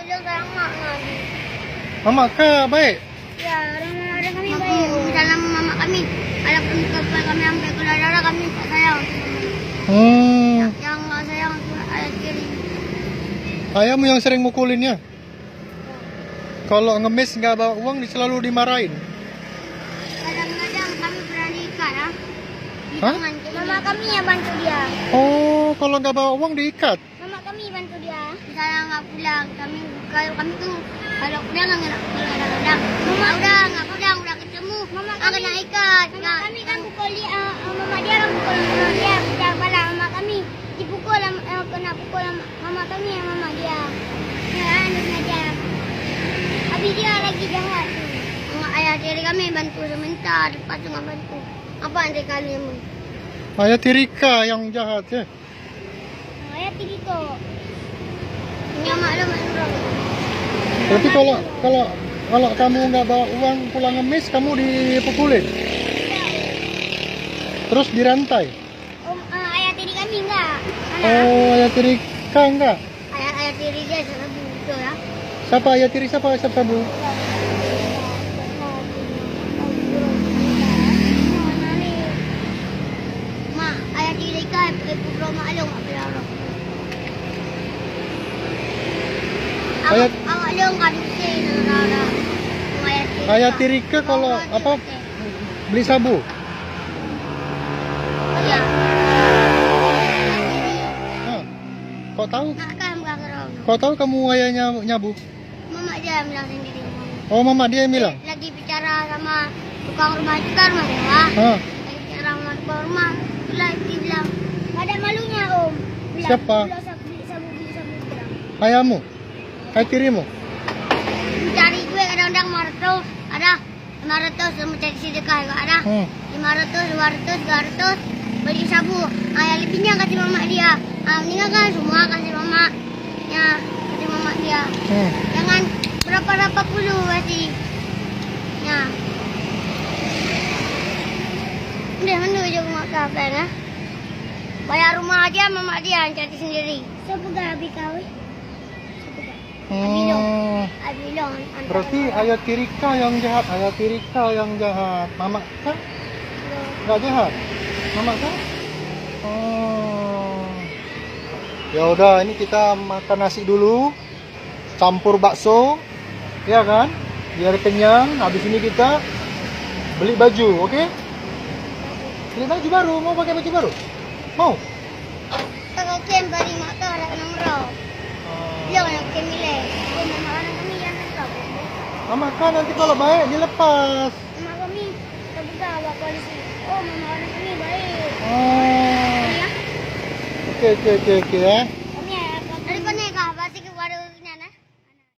bilang sayang mak lagi. Mama kah baik? Ya, orang kami baik. Misalnya mama kami, kalau kami sampai ke darah kami tak sayang. Yang nggak sayang ayah tiri. Ayahmu yang sering mukulinnya? Kalau ngemis nggak bawa uang selalu dimarahin? Kadang-kadang kami pernah diikat ya. Hah? Mama kami yang bantu dia. Oh, kalau nggak bawa uang diikat? Mama kami bantu dia. Misalnya nggak pulang, kalau kami tuh kalau pulang nggak pulang kadang-kadang. Mama udah ketemu. Mama kami kena ikat. Mama kami kan pukul dia, mama dia kan pukul dia. Dia bala mama kami dipukul, kena pukul mama kami yang mama dia. Ya, anaknya dia. Habis dia lagi jahat. Ayah tiri kami bantu sebentar, lepas tu nggak bantu. Apa nanti kalian? Ayah Tirika yang jahat ya? Ayah tiri tu. Punya maklum orang. Tapi kalau kamu nggak bawa uang pulang ngemis, kamu dipukulin? Terus dirantai? Ayah tiri kami enggak. Oh, ayah Tirika enggak? Ayah tiri dia sabu betul ya. Siapa ayah tiri, siapa bu? Mak, ayah tiri kan pukul maklum apa orang. Awak long kan mesti nara. Ayah Tirika kalau apa beli sabu? Ya. Kau tahu? Nak kan bergerak. Kau tahu kamu ayahnya nyabu? Mama dia bilang sendiri. Oh, mama dia yang bilang? Lagi bicara sama tukang rumah itu kan rumah dewa. Lagi bicara sama tukang rumah. Itulah dia bilang. Ada malunya om. Bilang, Siapa? Beli sabu bilang. Ayahmu? Ayah tirimu? Cari gue kadang-kadang 500. Ada 500 sama cari sedekah juga ada. 500, 200, 300 beli sabu. Yang lebihnya kasih mama dia. Mendingan kan semua kasih mama. Ya, kasih mama dia. Jangan berapa puluh kasih. Ya. Udah menuju rumah kapan ya? Bayar rumah aja mama dia yang cari sendiri. Siapa gak habis kawin? Abilong. Berarti ayah Tirika yang jahat, ayah Tirika yang jahat. Mama kan? Nggak jahat? Mama kan? Oh. Ya udah, ini kita makan nasi dulu, campur bakso, ya kan? Biar kenyang. Habis ini kita beli baju, oke? Beli baju baru, mau pakai baju baru? Mau? Kalau kem bari motor ada nomor. Dia yang kem milih. Mama orang kami yang nangkap. Mama kan nanti kalau baik dilepas. Mama kami terbuka bawa polisi. Oh, mama orang kami baik. Oh. Ya. Oke ya.